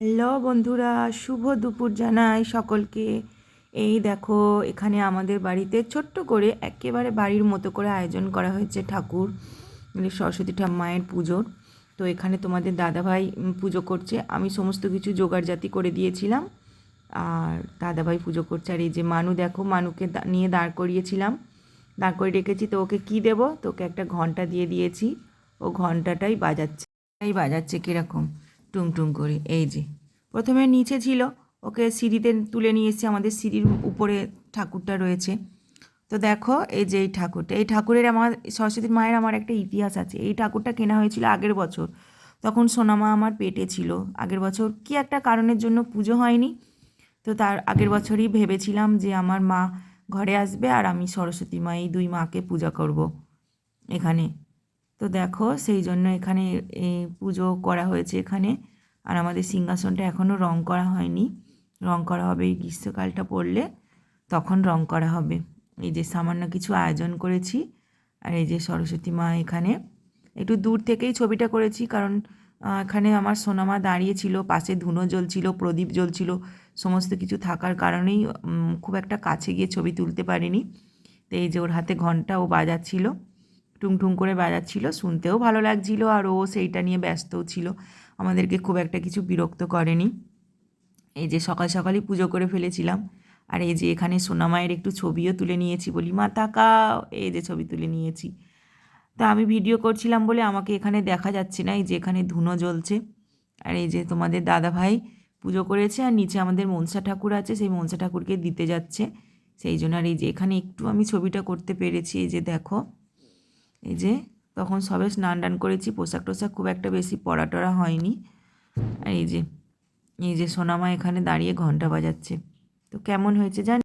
Hello বন্ধুরা, শুভ দুপুর জানাই সকলকে। এই দেখো, এখানে আমাদের বাড়িতে ছোট্ট করে একেবারে বাড়ির মতো করে আয়োজন করা হয়েছে ঠাকুর মানে সরস্বতী মায়ের পুজোর। তো এখানে তোমাদের দাদাভাই পুজো করছে, আমি সমস্ত কিছু জোগাড়জাতি করে দিয়েছিলাম আর দাদাভাই পুজো করছে। আর এই যে মানু, দেখো মানুকে নিয়ে দাঁড় করিয়েছিলাম, দাঁড় করে রেখেছি। তো ওকে কী দেবো, তোকে একটা ঘন্টা দিয়ে দিয়েছি, ও ঘন্টাটাই বাজাচ্ছে কীরকম টুং টুং করে। এই যে প্রথমে নিচে ছিল, ওকে সিঁড়িতে তুলে নিয়ে এসেছি, আমাদের সিঁড়ির উপরে ঠাকুরটা রয়েছে। তো দেখো এই যে এই ঠাকুরের আমার সরস্বতী মায়ের আমার একটা ইতিহাস আছে। এই ঠাকুরটা কেনা হয়েছিল আগের বছর, তখন সোনামা আমার পেটে ছিল। আগের বছর কি একটা কারণের জন্য পুজো হয়নি, তো তার আগের বছরই ভেবেছিলাম যে আমার মা ঘরে আসবে আর আমি সরস্বতী মা, এই দুই মাকে পূজা করব এখানে। তো দেখো সেই জন্য এখানে পুজো করা হয়েছে এখানে। আর আমাদের সিংহাসনটা এখনও রং করা হয়নি, রং করা হবে এই গ্রীষ্মকালটা পড়লে, তখন রং করা হবে। এই যে সামান্য কিছু আয়োজন করেছি। আর এই যে সরস্বতী মা এখানে একটু দূর থেকেই ছবিটা করেছি, কারণ এখানে আমার সোনামা দাঁড়িয়েছিল, পাশে ধুনো জ্বলছিল, প্রদীপ জ্বলছিল, সমস্ত কিছু থাকার কারণেই খুব একটা কাছে গিয়ে ছবি তুলতে পারিনি। তো এই যে ওর হাতে ঘন্টা, ও বাজাচ্ছিল, টুং টুং করে বাজাচ্ছিল, শুনতেও ভালো লাগছিল আর ও সেইটা নিয়ে ব্যস্তও ছিল, আমাদেরকে খুব একটা কিছু বিরক্ত করেনি। এই যে সকাল সকালই পুজো করে ফেলেছিলাম। আর এই যে এখানে সোনামায়ের একটু ছবিও তুলে নিয়েছি, বলি মা তাকাও, এই যে ছবি তুলে নিয়েছি। তা আমি ভিডিও করছিলাম বলে আমাকে এখানে দেখা যাচ্ছে না, এই যে এখানে ধুনো জ্বলছে। আর এই যে তোমাদের দাদা ভাই পুজো করেছে, আর নিচে আমাদের মনসা ঠাকুর আছে, সেই মনসা ঠাকুরকে দিতে যাচ্ছে, সেই জন্য। আর এই যে এখানে একটু আমি ছবিটা করতে পেরেছি, এই যে দেখো, এই যে তখন সবে স্নান টান করেছি, পোশাক টোশাক খুব একটা বেশি পরা টরা হয়নি। আর এই যে সোনামা এখানে দাঁড়িয়ে ঘন্টা বাজাচ্ছে। তো কেমন হয়েছে জানি।